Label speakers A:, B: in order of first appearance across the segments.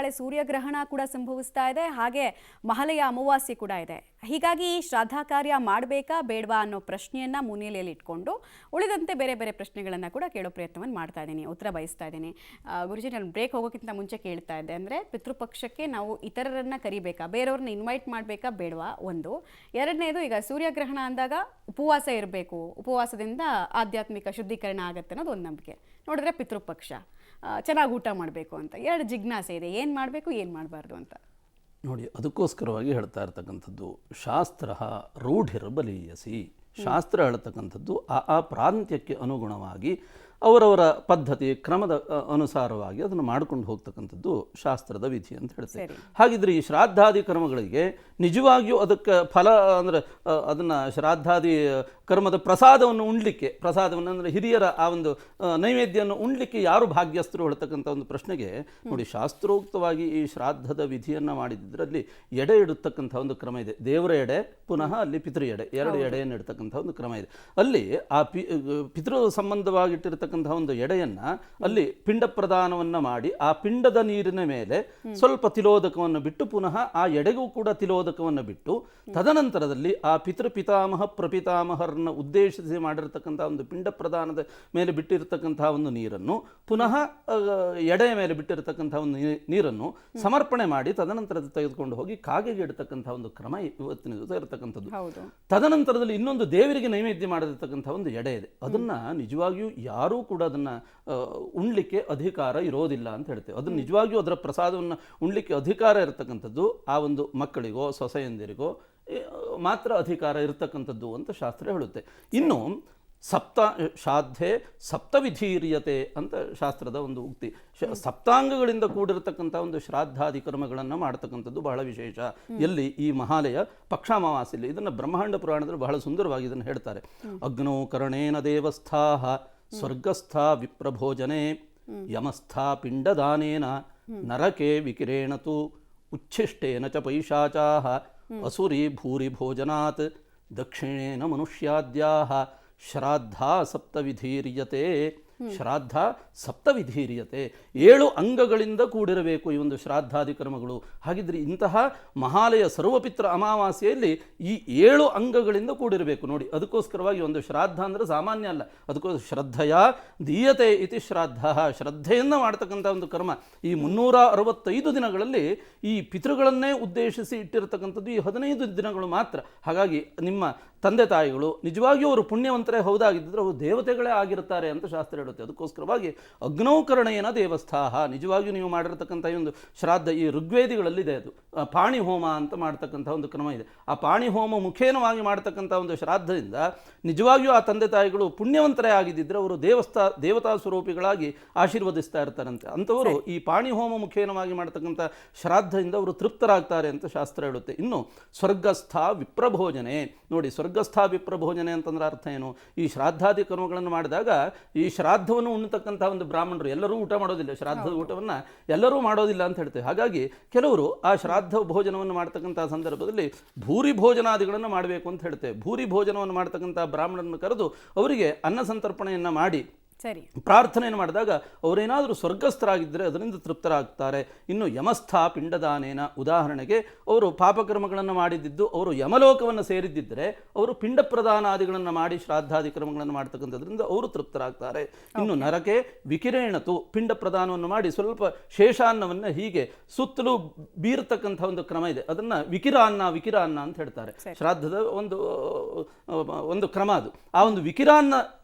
A: ನಾಳೆ ಸೂರ್ಯಗ್ರಹಣ ಕೂಡ ಸಂಭವಿಸ್ತಾ ಇದೆ, ಹಾಗೆ ಮಹಾಲಯ ಅಮಾವಾಸ್ಯೆ ಕೂಡ ಇದೆ. ಹೀಗಾಗಿ ಈ ಶ್ರಾದ್ದ ಕಾರ್ಯ ಮಾಡಬೇಕಾ ಬೇಡವಾ ಅನ್ನೋ ಪ್ರಶ್ನೆಯನ್ನ ಮುನ್ನೆಲೆಯಲ್ಲಿ ಇಟ್ಕೊಂಡು ಉಳಿದಂತೆ ಬೇರೆ ಬೇರೆ ಪ್ರಶ್ನೆಗಳನ್ನ ಕೂಡ ಕೇಳೋ ಪ್ರಯತ್ನವನ್ನು ಮಾಡ್ತಾ ಇದ್ದೀನಿ, ಉತ್ತರ ಬಯಸ್ತಾ ಇದ್ದೀನಿ. ಗುರುಜಿ, ನಾನು ಬ್ರೇಕ್ ಹೋಗೋಕ್ಕಿಂತ ಮುಂಚೆ ಕೇಳ್ತಾ ಇದ್ದೆ, ಅಂದರೆ ಪಿತೃಪಕ್ಷಕ್ಕೆ ನಾವು ಇತರರನ್ನ ಕರಿಬೇಕಾ, ಬೇರೆಯವ್ರನ್ನ ಇನ್ವೈಟ್ ಮಾಡಬೇಕಾ ಬೇಡವಾ ಒಂದು. ಎರಡನೇದು, ಈಗ ಸೂರ್ಯಗ್ರಹಣ ಅಂದಾಗ ಉಪವಾಸ ಇರಬೇಕು, ಉಪವಾಸದಿಂದ ಆಧ್ಯಾತ್ಮಿಕ ಶುದ್ಧೀಕರಣ ಆಗುತ್ತೆ ಅನ್ನೋದು ಒಂದು ನಂಬಿಕೆ. ನೋಡಿದ್ರೆ ಪಿತೃಪಕ್ಷ, ಚೆನ್ನಾಗಿ ಊಟ ಮಾಡಬೇಕು ಅಂತ ಎರಡು ಜಿಜ್ಞಾಸೆ ಇದೆ, ಏನು ಮಾಡಬೇಕು ಏನು ಮಾಡಬಾರ್ದು ಅಂತ.
B: ನೋಡಿ, ಅದಕ್ಕೋಸ್ಕರವಾಗಿ ಹೇಳ್ತಾ ಇರ್ತಕ್ಕಂಥದ್ದು ಶಾಸ್ತ್ರ ರೂಢಿರ್ಬಲೀಯಸಿ. ಶಾಸ್ತ್ರ ಹೇಳ್ತಕ್ಕಂಥದ್ದು ಆ ಪ್ರಾಂತ್ಯಕ್ಕೆ ಅನುಗುಣವಾಗಿ ಅವರವರ ಪದ್ಧತಿ ಕ್ರಮದ ಅನುಸಾರವಾಗಿ ಅದನ್ನು ಮಾಡ್ಕೊಂಡು ಹೋಗ್ತಕ್ಕಂಥದ್ದು ಶಾಸ್ತ್ರದ ವಿಧಿ ಅಂತ ಹೇಳ್ತೇವೆ. ಹಾಗಿದ್ರೆ ಈ ಶ್ರಾದ್ದಾದಿ ಕರ್ಮಗಳಿಗೆ ನಿಜವಾಗಿಯೂ ಅದಕ್ಕೆ ಫಲ ಅಂದರೆ ಅದನ್ನು ಶ್ರಾದ್ದಾದಿ ಕರ್ಮದ ಪ್ರಸಾದವನ್ನು ಪ್ರಸಾದವನ್ನು ಅಂದರೆ ಹಿರಿಯರ ಆ ಒಂದು ನೈವೇದ್ಯವನ್ನು ಉಣ್ಲಿಕ್ಕೆ ಯಾರು ಭಾಗ್ಯಸ್ಥರು ಹೇಳ್ತಕ್ಕಂಥ ಒಂದು ಪ್ರಶ್ನೆಗೆ ನೋಡಿ, ಶಾಸ್ತ್ರೋಕ್ತವಾಗಿ ಈ ಶ್ರಾದ್ದದ ವಿಧಿಯನ್ನು ಮಾಡಿದ್ರಲ್ಲಿ ಎಡೆ ಇಡತಕ್ಕಂಥ ಒಂದು ಕ್ರಮ ಇದೆ. ದೇವರ ಎಡೆ, ಪುನಃ ಅಲ್ಲಿ ಪಿತೃ ಎಡೆ, ಎರಡು ಎಡೆಯನ್ನು ಇಡ್ತಕ್ಕಂಥ ಒಂದು ಕ್ರಮ ಇದೆ. ಅಲ್ಲಿ ಆ ಪಿತೃ ಸಂಬಂಧವಾಗಿಟ್ಟಿರ್ತಕ್ಕಂಥ ಒಂದು ಎಡೆಯನ್ನ ಅಲ್ಲಿ ಪಿಂಡ ಪ್ರದಾನವನ್ನ ಮಾಡಿ ಆ ಪಿಂಡದ ನೀರಿನ ಮೇಲೆ ಸ್ವಲ್ಪ ತಿಲೋದಕವನ್ನು ಬಿಟ್ಟು ಪುನಃ ಆ ಎಡೆಗೂ ಕೂಡ ತಿಲೋದಕವನ್ನು ಬಿಟ್ಟು ತದನಂತರದಲ್ಲಿ ಆ ಪಿತೃಪಿತಾಮಹ ಪ್ರಪಿತಾಮಹರನ್ನ ಉದ್ದೇಶಿಸಿ ಮಾಡಿರ್ತಕ್ಕಂಥ ಒಂದು ಪಿಂಡ ಪ್ರದಾನದ ಮೇಲೆ ಬಿಟ್ಟಿರತಕ್ಕಂತಹ ಒಂದು ನೀರನ್ನು ಪುನಃ ಎಡೆಯ ಮೇಲೆ ಬಿಟ್ಟಿರತಕ್ಕಂಥ ಒಂದು ನೀರನ್ನು ಸಮರ್ಪಣೆ ಮಾಡಿ ತದನಂತರ ತೆಗೆದುಕೊಂಡು ಹೋಗಿ ಕಾಗೆಗೆ ಇಡತಕ್ಕಂಥ ಒಂದು ಕ್ರಮ ಇವತ್ತಿನ ದಿವಸ ಇರತಕ್ಕಂಥದ್ದು. ತದನಂತರದಲ್ಲಿ ಇನ್ನೊಂದು ದೇವರಿಗೆ ನೈವೇದ್ಯ ಮಾಡಿರ್ತಕ್ಕಂಥ ಒಂದು ಎಡೆ ಇದೆ. ಅದನ್ನ ನಿಜವಾಗಿಯೂ ಯಾರೂ ಕೂಡ ಅದನ್ನು ಉಣ್ಲಿಕ್ಕೆ ಅಧಿಕಾರ ಇರೋದಿಲ್ಲ ಅಂತ ಹೇಳ್ತೇವೆ. ಅದನ್ನು ನಿಜವಾಗಿಯೂ ಅದರ ಪ್ರಸಾದವನ್ನು ಉಣ್ಲಿಕ್ಕೆ ಅಧಿಕಾರ ಇರತಕ್ಕಂಥದ್ದು ಆ ಒಂದು ಮಕ್ಕಳಿಗೋ ಸೊಸೆಯಂದಿರಿಗೋ ಮಾತ್ರ ಅಧಿಕಾರ ಇರತಕ್ಕಂಥದ್ದು ಅಂತ ಶಾಸ್ತ್ರ ಹೇಳುತ್ತೆ. ಇನ್ನು ಶ್ರಾದ್ಧೆ ಸಪ್ತವಿಧೀರ್ಯತೆ ಅಂತ ಶಾಸ್ತ್ರದ ಒಂದು ಉಕ್ತಿ. ಸಪ್ತಾಂಗಗಳಿಂದ ಕೂಡಿರತಕ್ಕಂಥ ಒಂದು ಶ್ರಾದ್ದಾದಿ ಕರ್ಮಗಳನ್ನು ಮಾಡ್ತಕ್ಕಂಥದ್ದು ಬಹಳ ವಿಶೇಷ. ಎಲ್ಲಿ? ಈ ಮಹಾಲಯ ಪಕ್ಷಾಮಾವಾಸ್ಯಲ್ಲಿ. ಇದನ್ನು ಬ್ರಹ್ಮಾಂಡ ಪುರಾಣದಲ್ಲಿ ಬಹಳ ಸುಂದರವಾಗಿ ಇದನ್ನು ಹೇಳ್ತಾರೆ. ಅಗ್ನೋ ಕರ್ಣೇನ ದೇವಸ್ಥಾಃ ಸ್ವರ್ಗಸ್ಥ ವಿಪ್ರಭೋಜನೆ ಯಮಸ್ಥಾ ಪಿಂಡದಾನೇನ ನರಕೆ ವಿಕಿರೇಣತು ಉಚ್ಛಿಷ್ಟೇನ ಚ ಪೈಶಾಚಾಃ ಅಸುರಿ ಭೂರಿ ಭೋಜನಾತ್ ದಕ್ಷಿಣೇನ ಮನುಷ್ಯಾದ್ಯಾಃ ಶ್ರಾದ್ಧಾ ಸಪ್ತವಿಧೀರ್ಯತೆ. ಶ್ರಾದ್ದ ಸಪ್ತವಿಧೀರ್ಯತೆ, 7 ಅಂಗಗಳಿಂದ ಕೂಡಿರಬೇಕು ಈ ಒಂದು ಶ್ರಾದ್ದಾದಿ ಕರ್ಮಗಳು. ಹಾಗಿದ್ರೆ ಇಂತಹ ಮಹಾಲಯ ಸರ್ವಪಿತ್ರ ಅಮಾವಾಸ್ಯೆಯಲ್ಲಿ ಈ 7 ಅಂಗಗಳಿಂದ ಕೂಡಿರಬೇಕು. ನೋಡಿ, ಅದಕ್ಕೋಸ್ಕರವಾಗಿ ಒಂದು ಶ್ರಾದ್ದ ಅಂದರೆ ಸಾಮಾನ್ಯ ಅಲ್ಲ. ಅದಕ್ಕೋಸ್ಕರ ಶ್ರದ್ಧೆಯ ದೀಯತೆ ಇತಿ ಶ್ರಾದ್ದ, ಶ್ರದ್ಧೆಯಿಂದ ಮಾಡ್ತಕ್ಕಂಥ ಒಂದು ಕರ್ಮ. ಈ 365 ದಿನಗಳಲ್ಲಿ ಈ ಪಿತೃಗಳನ್ನೇ ಉದ್ದೇಶಿಸಿ ಇಟ್ಟಿರತಕ್ಕಂಥದ್ದು ಈ 15 ದಿನಗಳು ಮಾತ್ರ. ಹಾಗಾಗಿ ನಿಮ್ಮ ತಂದೆ ತಾಯಿಗಳು ನಿಜವಾಗಿಯೂ ಅವರು ಪುಣ್ಯವಂತರೇ ಹೌದಾಗಿದ್ದರೆ ಅವರು ದೇವತೆಗಳೇ ಆಗಿರುತ್ತಾರೆ ಅಂತ ಶಾಸ್ತ್ರ ಹೇಳುತ್ತೆ. ಅದಕ್ಕೋಸ್ಕರವಾಗಿ ಅಗ್ನೌಕರಣೇನ ದೇವಸ್ಥಾಹ, ನಿಜವಾಗಿಯೂ ನೀವು ಮಾಡಿರತಕ್ಕಂಥ ಈ ಒಂದು ಶ್ರಾದ್ದ ಈ ಋಗ್ವೇದಿಗಳಲ್ಲಿದೆ. ಅದು ಪಾಣಿ ಹೋಮ ಅಂತ ಮಾಡ್ತಕ್ಕಂಥ ಒಂದು ಕ್ರಮ ಇದೆ. ಆ ಪಾಣಿ ಹೋಮ ಮುಖೇನವಾಗಿ ಮಾಡ್ತಕ್ಕಂಥ ಒಂದು ಶ್ರಾದ್ದದಿಂದ ನಿಜವಾಗಿಯೂ ಆ ತಂದೆ ತಾಯಿಗಳು ಪುಣ್ಯವಂತರೇ ಆಗಿದ್ದರೆ ಅವರು ದೇವತಾ ಸ್ವರೂಪಿಗಳಾಗಿ ಆಶೀರ್ವದಿಸ್ತಾ ಇರ್ತಾರಂತೆ. ಅಂಥವರು ಈ ಪಾಣಿ ಹೋಮ ಮುಖೇನವಾಗಿ ಮಾಡ್ತಕ್ಕಂಥ ಶ್ರಾದ್ದದಿಂದ ಅವರು ತೃಪ್ತರಾಗ್ತಾರೆ ಅಂತ ಶಾಸ್ತ್ರ ಹೇಳುತ್ತೆ. ಇನ್ನು ಸ್ವರ್ಗಸ್ಥ ವಿಪ್ರಭೋಜನೆ. ನೋಡಿ, ಸ್ವರ್ಗಸ್ಥ ವಿಪ್ರಭೋಜನೆ ಅಂತಂದ್ರೆ ಅರ್ಥ ಏನು? ಈ ಶ್ರಾದ್ದಾದಿ ಕರ್ಮಗಳನ್ನು ಮಾಡಿದಾಗ ಈ ಶ್ರಾದ್ದವನ್ನು ಉಣ್ಣತಕ್ಕಂಥ ಒಂದು ಬ್ರಾಹ್ಮಣರು ಎಲ್ಲರೂ ಊಟ ಮಾಡೋದಿಲ್ಲ, ಶ್ರಾದ್ದದ ಊಟವನ್ನು ಎಲ್ಲರೂ ಮಾಡೋದಿಲ್ಲ ಅಂತ ಹೇಳ್ತೇವೆ. ಹಾಗಾಗಿ ಕೆಲವರು ಆ ಶ್ರಾದ್ದ ಭೋಜನವನ್ನು ಮಾಡ್ತಕ್ಕಂಥ ಸಂದರ್ಭದಲ್ಲಿ ಭೂರಿ ಭೋಜನಾದಿಗಳನ್ನು ಮಾಡಬೇಕು ಅಂತ ಹೇಳ್ತೇವೆ. ಭೂರಿ ಭೋಜನವನ್ನು ಮಾಡ್ತಕ್ಕಂಥ ಬ್ರಾಹ್ಮಣರನ್ನು ಕರೆದು ಅವರಿಗೆ ಅನ್ನ ಸಂತರ್ಪಣೆಯನ್ನು ಮಾಡಿ ಪ್ರಾರ್ಥನೆಯನ್ನು ಮಾಡಿದಾಗ ಅವರೇನಾದರೂ ಸ್ವರ್ಗಸ್ಥರಾಗಿದ್ದರೆ ಅದರಿಂದ ತೃಪ್ತರಾಗ್ತಾರೆ. ಇನ್ನು ಯಮಸ್ಥ ಪಿಂಡದಾನೇನ, ಉದಾಹರಣೆಗೆ ಅವರು ಪಾಪಕರ್ಮಗಳನ್ನು ಮಾಡಿದ್ದು ಅವರು ಯಮಲೋಕವನ್ನು ಸೇರಿದ್ದಿದ್ದರೆ ಅವರು ಪಿಂಡ ಪ್ರದಾನಾದಿಗಳನ್ನು ಮಾಡಿ ಶ್ರಾದ್ದಾದಿ ಕರ್ಮಗಳನ್ನು ಮಾಡ್ತಕ್ಕಂಥದ್ರಿಂದ ಅವರು ತೃಪ್ತರಾಗ್ತಾರೆ. ಇನ್ನು ನರಕೆ ವಿಕಿರೇಣತು, ಪಿಂಡ ಪ್ರದಾನವನ್ನು ಮಾಡಿ ಸ್ವಲ್ಪ ಶೇಷಾನ್ನವನ್ನು ಹೀಗೆ ಸುತ್ತಲೂ ಬೀರತಕ್ಕಂಥ ಒಂದು ಕ್ರಮ ಇದೆ. ಅದನ್ನು ವಿಕಿರಾನ್ನ ಅಂತ ಹೇಳ್ತಾರೆ. ಶ್ರಾದ್ದದ ಒಂದು ಕ್ರಮ ಅದು. ಆ ಒಂದು ವಿಕಿರಾನ್ನ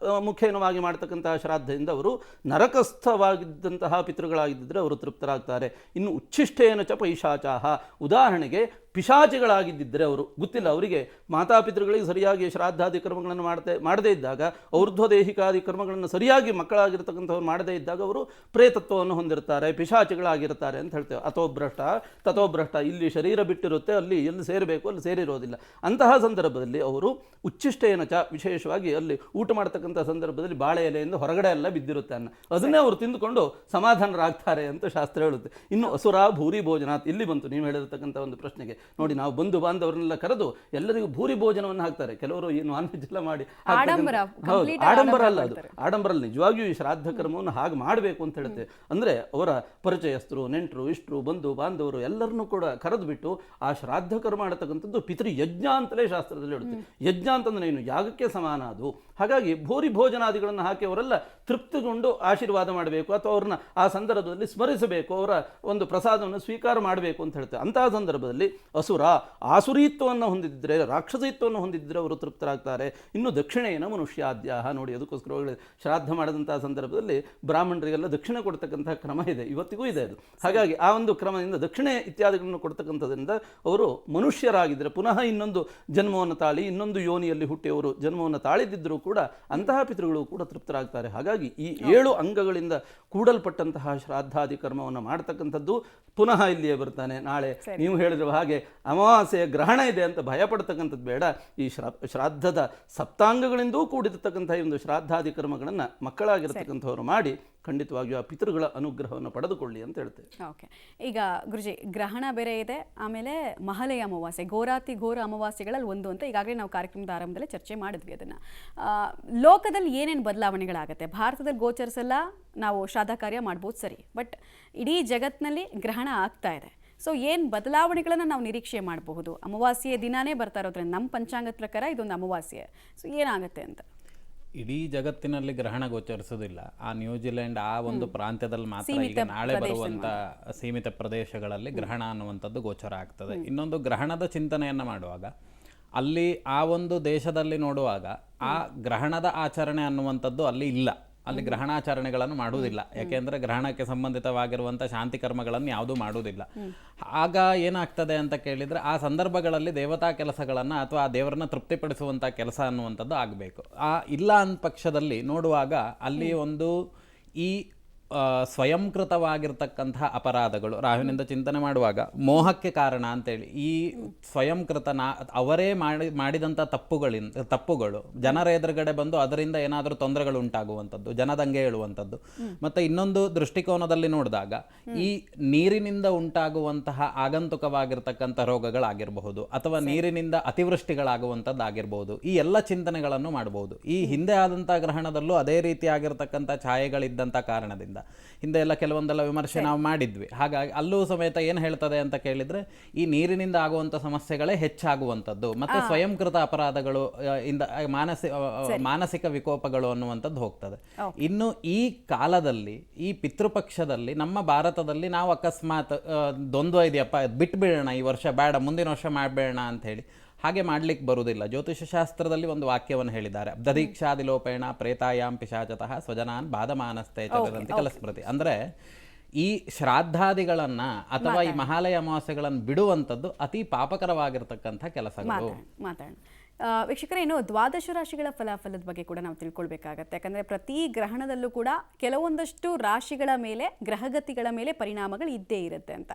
B: ಮುಖೇನವಾಗಿ ಮಾಡ್ತಕ್ಕಂತಹ ಶ್ರಾದ್ದದಿಂದ ಅವರು ನರಕಸ್ಥವಾಗಿದ್ದಂತಹ ಪಿತೃಗಳಾಗಿದ್ದರೆ ಅವರು ತೃಪ್ತರಾಗ್ತಾರೆ. ಇನ್ನು ಉಚ್ಛಿಷ್ಟೇನ ಚ ಪೈಶಾಚಾಹ, ಉದಾಹರಣೆಗೆ ಪಿಶಾಚಿಗಳಾಗಿದ್ದರೆ ಅವರು ಗೊತ್ತಿಲ್ಲ, ಅವರಿಗೆ ಮಾತಾಪಿತೃಗಳಿಗೆ ಸರಿಯಾಗಿ ಶ್ರಾದ್ದಾದಿ ಕರ್ಮಗಳನ್ನು ಮಾಡದೇ ಇದ್ದಾಗ, ಔರ್ಧ್ವದೇಹಿಕಾದಿ ಕರ್ಮಗಳನ್ನು ಸರಿಯಾಗಿ ಮಕ್ಕಳಾಗಿರ್ತಕ್ಕಂಥವ್ರು ಮಾಡದೇ ಇದ್ದಾಗ ಅವರು ಪ್ರೇತತ್ವವನ್ನು ಹೊಂದಿರ್ತಾರೆ, ಪಿಶಾಚಿಗಳಾಗಿರ್ತಾರೆ ಅಂತ ಹೇಳ್ತೇವೆ. ಅಥೋಭ್ರಷ್ಟ ತಥೋಭ್ರಷ್ಟ, ಇಲ್ಲಿ ಶರೀರ ಬಿಟ್ಟಿರುತ್ತೆ, ಅಲ್ಲಿ ಎಲ್ಲಿ ಸೇರಬೇಕು ಅಲ್ಲಿ ಸೇರಿರೋದಿಲ್ಲ. ಅಂತಹ ಸಂದರ್ಭದಲ್ಲಿ ಅವರು ಉಚ್ಛಿಷ್ಟೇನ ಚ, ವಿಶೇಷವಾಗಿ ಅಲ್ಲಿ ಊಟ ಮಾಡ್ತಕ್ಕಂಥ ಸಂದರ್ಭದಲ್ಲಿ ಬಾಳೆ ಎಲೆಯಿಂದ ಹೊರಗಡೆ ಎಲ್ಲ ಬಿದ್ದಿರುತ್ತೆ ಅನ್ನ, ಅದನ್ನೇ ಅವರು ತಿಂದುಕೊಂಡು ಸಮಾಧಾನರಾಗ್ತಾರೆ ಅಂತ ಶಾಸ್ತ್ರ ಹೇಳುತ್ತೆ. ಇನ್ನು ಅಸುರ ಭೂರಿ ಭೋಜನಾತ್, ಇಲ್ಲಿ ಬಂತು ನೀವು ಹೇಳಿರ್ತಕ್ಕಂಥ ಒಂದು ಪ್ರಶ್ನೆಗೆ. ನೋಡಿ ನಾವು ಬಂಧು ಬಾಂಧವರನ್ನೆಲ್ಲ ಕರೆದು ಎಲ್ಲರಿಗೂ ಭೂರಿ ಭೋಜನವನ್ನು ಹಾಕ್ತಾರೆ. ಕೆಲವರು ಈ ನಾನ್ ವೆಜ್ ಎಲ್ಲ ಮಾಡಿ
A: ಆಡಂಬರ,
B: ಹೌದು,
A: complete
B: ಆಡಂಬರ ಅಲ್ಲ, ಅದು
A: ಮಾಡ್ತಾರೆ.
B: ಆಡಂಬರ ಅಲ್ಲ. ನಿಜವಾಗಿಯೂ ಈ ಶ್ರಾದ್ದ ಕರ್ಮವನ್ನು ಹಾಗೆ ಮಾಡಬೇಕು ಅಂತ ಹೇಳುತ್ತೆ. ಅಂದ್ರೆ ಅವರ ಪರಿಚಯಸ್ಥರು, ನೆಂಟರು, ಇಷ್ಟರು, ಬಂಧು ಬಾಂಧವರು ಎಲ್ಲರನ್ನೂ ಕೂಡ ಕರೆದು ಬಿಟ್ಟು ಆ ಶ್ರಾದ್ದ ಕರ್ಮ ಮಾಡತಕ್ಕಂಥದ್ದು ಪಿತೃ ಯಜ್ಞ ಅಂತಲೇ ಶಾಸ್ತ್ರದಲ್ಲಿ ಹೇಳುತ್ತೆ. ಯಜ್ಞ ಅಂತಂದ್ರೆ ಏನು, ಯಾಗಕ್ಕೆ ಸಮಾನ ಅದು. ಹಾಗಾಗಿ ಭೂರಿ ಭೋಜನಾದಿಗಳನ್ನು ಹಾಕಿ ಅವರೆಲ್ಲ ತೃಪ್ತಿಗೊಂಡು ಆಶೀರ್ವಾದ ಮಾಡಬೇಕು, ಅಥವಾ ಅವ್ರನ್ನ ಆ ಸಂದರ್ಭದಲ್ಲಿ ಸ್ಮರಿಸಬೇಕು, ಅವರ ಒಂದು ಪ್ರಸಾದವನ್ನು ಸ್ವೀಕಾರ ಮಾಡಬೇಕು ಅಂತ ಹೇಳ್ತಾರೆ. ಅಂತಹ ಸಂದರ್ಭದಲ್ಲಿ ಅಸುರ ಆಸುರೀತ್ವವನ್ನು ಹೊಂದಿದ್ರೆ, ರಾಕ್ಷಸೀತ್ವವನ್ನು ಹೊಂದಿದ್ರೆ ಅವರು ತೃಪ್ತರಾಗ್ತಾರೆ. ಇನ್ನು ದಕ್ಷಿಣೇನ ಮನುಷ್ಯಾದ್ಯಾಹ, ನೋಡಿ ಅದಕ್ಕೋಸ್ಕರ ಶ್ರಾದ್ದ ಮಾಡಿದಂತಹ ಸಂದರ್ಭದಲ್ಲಿ ಬ್ರಾಹ್ಮಣರಿಗೆಲ್ಲ ದಕ್ಷಿಣೆ ಕೊಡ್ತಕ್ಕಂತಹ ಕ್ರಮ ಇದೆ, ಇವತ್ತಿಗೂ ಇದೆ ಅದು. ಹಾಗಾಗಿ ಆ ಒಂದು ಕ್ರಮದಿಂದ ದಕ್ಷಿಣೆ ಇತ್ಯಾದಿಗಳನ್ನು ಕೊಡ್ತಕ್ಕಂಥದ್ರಿಂದ ಅವರು ಮನುಷ್ಯರಾಗಿದ್ದರೆ, ಪುನಃ ಇನ್ನೊಂದು ಜನ್ಮವನ್ನು ತಾಳಿ ಇನ್ನೊಂದು ಯೋನಿಯಲ್ಲಿ ಹುಟ್ಟಿ ಅವರು ಜನ್ಮವನ್ನು ತಾಳಿದಿದ್ದರೂ ಕೂಡ ಅಂತಹ ಪಿತೃಗಳು ಕೂಡ ತೃಪ್ತರಾಗ್ತಾರೆ. ಹಾಗಾಗಿ ಈ 7 ಅಂಗಗಳಿಂದ ಕೂಡಲ್ಪಟ್ಟಂತಹ ಶ್ರಾದ್ದಾದಿ ಕರ್ಮವನ್ನು ಮಾಡ್ತಕ್ಕಂಥದ್ದು. ಪುನಃ ಇಲ್ಲಿಯೇ ಬರ್ತಾನೆ, ನಾಳೆ ನೀವು ಹೇಳಿದ್ರು ಹಾಗೆ ಅಮಾವಾಸ್ಯೆಯ ಗ್ರಹಣ ಇದೆ ಅಂತ ಭಯಪಡ್ತಕ್ಕಂಥದ್ದು ಬೇಡ. ಈ ಶ್ರಾದ್ದದ ಸಪ್ತಾಂಗಗಳಿಂದೂ ಕೂಡಿರ್ತಕ್ಕಂಥ ಈ ಒಂದು ಶ್ರಾದ್ದಾದಿ ಕರ್ಮಗಳನ್ನು ಮಕ್ಕಳಾಗಿರ್ತಕ್ಕಂಥವ್ರು ಮಾಡಿ ಖಂಡಿತವಾಗಿಯೂ ಆ ಪಿತೃಗಳ ಅನುಗ್ರಹವನ್ನು ಪಡೆದುಕೊಳ್ಳಿ ಅಂತ ಹೇಳ್ತೇವೆ.
A: ಓಕೆ, ಈಗ ಗುರುಜಿ ಗ್ರಹಣ ಬೇರೆ ಇದೆ, ಆಮೇಲೆ ಮಹಲೆಯ ಅಮಾವಾಸ್ಯೆ, ಘೋರಾತಿ ಘೋರ ಅಮಾವಾಸ್ಯೆಗಳಲ್ಲಿ ಒಂದು ಅಂತ ಈಗಾಗಲೇ ನಾವು ಕಾರ್ಯಕ್ರಮದ ಆರಂಭದಲ್ಲಿ ಚರ್ಚೆ ಮಾಡಿದ್ವಿ. ಅದನ್ನು ಲೋಕದಲ್ಲಿ ಏನೇನು ಬದಲಾವಣೆಗಳಾಗುತ್ತೆ, ಭಾರತದಲ್ಲಿ ಗೋಚರಿಸಲ್ಲ, ನಾವು ಶ್ರಾದ್ದ ಕಾರ್ಯ ಮಾಡ್ಬೋದು ಸರಿ, ಬಟ್ ಇಡೀ ಜಗತ್ತಿನಲ್ಲಿ ಗ್ರಹಣ ಆಗ್ತಾ ಇದೆ. ಸೊ ಏನು ಬದಲಾವಣೆಗಳನ್ನು ನಾವು ನಿರೀಕ್ಷೆ ಮಾಡಬಹುದು? ಅಮಾವಾಸ್ಯೆಯ ದಿನಾನೇ ಬರ್ತಾ ಇರೋದ್ರಿಂದ ನಮ್ಮ ಪಂಚಾಂಗದ ಪ್ರಕಾರ ಇದೊಂದು ಅಮಾವಾಸ್ಯೆ, ಸೊ ಏನಾಗುತ್ತೆ ಅಂತ?
C: ಇಡೀ ಜಗತ್ತಿನಲ್ಲಿ ಗ್ರಹಣ ಗೋಚರಿಸೋದಿಲ್ಲ. ಆ ನ್ಯೂಜಿಲೆಂಡ್ ಆ ಒಂದು ಪ್ರಾಂತ್ಯದಲ್ಲಿ ಮಾತ್ರ ಈಗ ನಾಳೆ ಬರುವಂತ ಸೀಮಿತ ಪ್ರದೇಶಗಳಲ್ಲಿ ಗ್ರಹಣ ಅನ್ನುವಂಥದ್ದು ಗೋಚರ ಆಗ್ತದೆ. ಇನ್ನೊಂದು ಗ್ರಹಣದ ಚಿಂತನೆಯನ್ನ ಮಾಡುವಾಗ ಅಲ್ಲಿ ಆ ಒಂದು ದೇಶದಲ್ಲಿ ನೋಡುವಾಗ ಆ ಗ್ರಹಣದ ಆಚರಣೆ ಅನ್ನುವಂಥದ್ದು ಅಲ್ಲಿ ಇಲ್ಲ. ಅಲ್ಲಿ ಗ್ರಹಣಾಚರಣೆಗಳನ್ನು ಮಾಡುವುದಿಲ್ಲ. ಯಾಕೆಂದರೆ ಗ್ರಹಣಕ್ಕೆ ಸಂಬಂಧಿತವಾಗಿರುವಂಥ ಶಾಂತಿ ಕರ್ಮಗಳನ್ನು ಯಾವುದೂ ಮಾಡುವುದಿಲ್ಲ. ಆಗ ಏನಾಗ್ತದೆ ಅಂತ ಕೇಳಿದರೆ ಆ ಸಂದರ್ಭಗಳಲ್ಲಿ ದೇವತಾ ಕೆಲಸಗಳನ್ನು ಅಥವಾ ಆ ದೇವರನ್ನ ತೃಪ್ತಿಪಡಿಸುವಂಥ ಕೆಲಸ ಅನ್ನುವಂಥದ್ದು ಆಗಬೇಕು. ಇಲ್ಲ ಅಂದ ಪಕ್ಷದಲ್ಲಿ ನೋಡುವಾಗ ಅಲ್ಲಿ ಒಂದು ಈ ಸ್ವಯಂಕೃತವಾಗಿರ್ತಕ್ಕಂತಹ ಅಪರಾಧಗಳು ರಾಹುವಿನಿಂದ ಚಿಂತನೆ ಮಾಡುವಾಗ ಮೋಹಕ್ಕೆ ಕಾರಣ ಅಂತೇಳಿ ಈ ಸ್ವಯಂಕೃತ ಅವರೇ ಮಾಡಿದಂಥ ತಪ್ಪುಗಳು ಜನರ ಎದುರುಗಡೆ ಬಂದು ಅದರಿಂದ ಏನಾದರೂ ತೊಂದರೆಗಳು ಉಂಟಾಗುವಂಥದ್ದು, ಜನದಂಗೆ ಹೇಳುವಂಥದ್ದು. ಮತ್ತು ಇನ್ನೊಂದು ದೃಷ್ಟಿಕೋನದಲ್ಲಿ ನೋಡಿದಾಗ ಈ ನೀರಿನಿಂದ ಉಂಟಾಗುವಂತಹ ಆಗಂತುಕವಾಗಿರ್ತಕ್ಕಂಥ ರೋಗಗಳಾಗಿರಬಹುದು, ಅಥವಾ ನೀರಿನಿಂದ ಅತಿವೃಷ್ಟಿಗಳಾಗುವಂಥದ್ದಾಗಿರ್ಬೋದು. ಈ ಎಲ್ಲ ಚಿಂತನೆಗಳನ್ನು ಮಾಡಬಹುದು. ಈ ಹಿಂದೆ ಆದಂಥ ಗ್ರಹಣದಲ್ಲೂ ಅದೇ ರೀತಿಯಾಗಿರ್ತಕ್ಕಂಥ ಛಾಯೆಗಳಿದ್ದಂಥ ಕಾರಣದಿಂದ ಹಿಂದೆ ಎಲ್ಲ ಕೆಲವೊಂದೆಲ್ಲ ವಿಮರ್ಶೆ ನಾವು ಮಾಡಿದ್ವಿ. ಹಾಗಾಗಿ ಅಲ್ಲೂ ಸಮೇತ ಏನು ಹೇಳ್ತದೆ ಅಂತ ಕೇಳಿದ್ರೆ ಈ ನೀರಿನಿಂದ ಆಗುವಂಥ ಸಮಸ್ಯೆಗಳೇ ಹೆಚ್ಚಾಗುವಂಥದ್ದು, ಮತ್ತೆ ಸ್ವಯಂಕೃತ ಅಪರಾಧಗಳು ಇಂದ ಮಾನಸಿಕ ವಿಕೋಪಗಳು ಅನ್ನುವಂಥದ್ದು ಹೋಗ್ತದೆ. ಇನ್ನು ಈ ಕಾಲದಲ್ಲಿ ಈ ಪಿತೃಪಕ್ಷದಲ್ಲಿ ನಮ್ಮ ಭಾರತದಲ್ಲಿ ನಾವು ಅಕಸ್ಮಾತ್ ದ್ವಂದ್ವ ಇದೆಯಪ್ಪ ಬಿಟ್ಬಿಡೋಣ, ಈ ವರ್ಷ ಬೇಡ ಮುಂದಿನ ವರ್ಷ ಮಾಡಬೇಡ ಅಂತ ಹೇಳಿ ಹಾಗೆ ಮಾಡ್ಲಿಕ್ಕೆ ಬರುವುದಿಲ್ಲ. ಜ್ಯೋತಿಷ ಶಾಸ್ತ್ರದಲ್ಲಿ ಒಂದು ವಾಕ್ಯವನ್ನು ಹೇಳಿದ್ದಾರೆ, ದಧೀಕ್ಷಾದಿಲೋಪೇಣ ಪ್ರೇತಾಯಾಂ ಪಿಶಾಚತಃ ಸ್ವಜನಾನ್ ಬಾಧಮಾನಸ್ತೆ ಚರಂತಿ ಕಲಸ್ಮೃತಿ. ಅಂದ್ರೆ ಈ ಶ್ರಾದ್ದಾದಿಗಳನ್ನ ಅಥವಾ ಈ ಮಹಾಲಯ ಅಮಾವಾಸ್ಯೆಗಳನ್ನು ಬಿಡುವಂಥದ್ದು ಅತಿ ಪಾಪಕರವಾಗಿರ್ತಕ್ಕಂಥ ಕೆಲಸಗಳು.
A: ವೀಕ್ಷಕರೇ, ಇನ್ನು ದ್ವಾದಶ ರಾಶಿಗಳ ಫಲಾಫಲದ ಬಗ್ಗೆ ಕೂಡ ನಾವು ತಿಳ್ಕೊಳ್ಬೇಕಾಗತ್ತೆ. ಯಾಕಂದರೆ ಪ್ರತಿ ಗ್ರಹಣದಲ್ಲೂ ಕೂಡ ಕೆಲವೊಂದಷ್ಟು ರಾಶಿಗಳ ಮೇಲೆ, ಗ್ರಹಗತಿಗಳ ಮೇಲೆ ಪರಿಣಾಮಗಳು ಇದ್ದೇ ಇರುತ್ತೆ ಅಂತ.